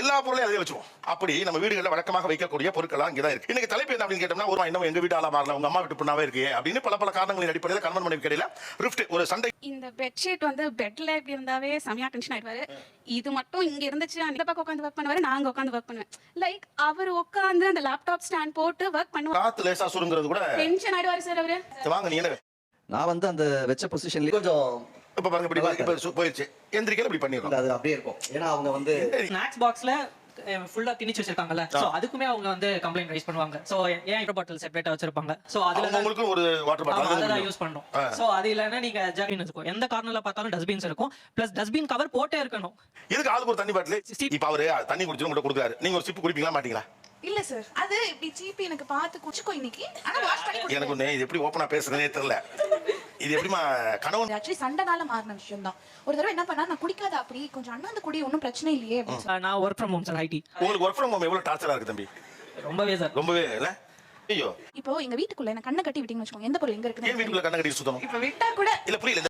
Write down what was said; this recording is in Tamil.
எல்லா பொருளையும் அதே வச்சுவோம். அப்படி நம்ம வீடுகளில் வழக்கமாக வைக்கக்கூடிய பொருட்கள்லாம் இங்கே தான் இருக்கு. இன்னைக்கு தலைப்பு என்ன அப்படின்னு கேட்டோம்னா, ஒரு இன்னும் எங்க வீட்டு ஆளா மாறல, உங்க அம்மா வீட்டு பொண்ணாவே இருக்கு அப்படின்னு பல காரணங்களின் அடிப்படையில் கணவன் மனைவி இடையில ரிஃப்ட், ஒரு சண்டை. இந்த பெட்ஷீட் வந்து பெட்ல இப்படி இருந்தாவே செமையா டென்ஷன் ஆயிடுவாரு. இது மட்டும் இங்க இருந்துச்சு, அந்த பக்கம் உட்காந்து ஒர்க் பண்ணுவாரு, நாங்க உட்காந்து ஒர்க் பண்ணுவேன். லைக் அவர் உட்காந்து அந்த லேப்டாப் ஸ்டாண்ட் போட்டு ஒர்க் பண்ணுவாரு. காத்து லேசா சுருங்கிறது கூட டென்ஷன் ஆயிடுவாரு சார் அவரு. வாங்க நீ என்ன நான் வந்து அந்த வெச்ச பொசிஷன்ல கொஞ்சம் இப்ப பாருங்க, இப்படி போயிடுச்சு, எந்திரிக்கல இப்படி பண்ணிடுறோம். அது அப்படியே இருக்கும். ஏன்னா அவங்க வந்து ஸ்நாக்ஸ் பாக்ஸ்ல ஃபுல்லா திணிச்சு வச்சிருக்காங்கல்ல, சோ அதுக்குமே அவங்க வந்து கம்ப்ளைண்ட் ரைஸ் பண்ணுவாங்க. சோ ஏன் வாட்டர் பாட்டில் செப்பரேட்டா வச்சிருப்பாங்க, சோ அதுல உங்களுக்கு ஒரு வாட்டர் பாட்டில் அதெல்லாம் யூஸ் பண்றோம். சோ அது இல்லனா நீங்க ஜர்கின் இருக்கும், எந்த கார்னர்ல பார்த்தாலும் டஸ்ட்பின்ஸ் இருக்கும், பிளஸ் டஸ்ட்பின் கவர் போட்டே இருக்கணும். இதுக்கு ஆளுக்கு ஒரு தண்ணி பாட்டில். இப்ப அவரு தண்ணி குடிச்சு உங்கள்ட்ட கொடுக்குறாரு, நீங்க ஒரு சிப்பு குடிப்பீங்களா மாட்டீங்களா? இல்ல சார், அது இப்படி சீப்பி எனக்கு பார்த்து குடிச்சுக்கோ இன்னைக்கு, ஆனா வாஷ் பண்ணி குடிச்சுக்கோ. எனக்கு ஒண்ணு, இது எப்படி ஓப்பனா பேசுறதே தெரியல. இது எப்படிமா கணவன் ஆக்சுவலி சண்டைனால மாறின விஷயம் தான். ஒரு தடவை என்ன பண்ணா, நான் குடிக்காத அப்படி கொஞ்சம் அண்ணாந்து குடி, ஒன்றும் பிரச்சனை இல்லையே அப்படின்னு. நான் work from home sir, IT. உங்களுக்கு ஒர்க் ஃப்ரம் ஹோம் எவ்வளவு டார்ச்சரா இருக்கு தம்பி? ரொம்பவே சார், ரொம்பவே இல்ல. ஐயோ, இப்போ எங்க வீட்டுக்குள்ள என்ன கண்ணை கட்டி விட்டீங்கன்னு வச்சுக்கோங்க, எந்த பொருள் எங்க ஏன் இருக்குன்னு வீட்டுக்குள்ள கண்ண கட்டி சுத்தணும்? இப்ப விட்டா கூட இல்ல புரியல.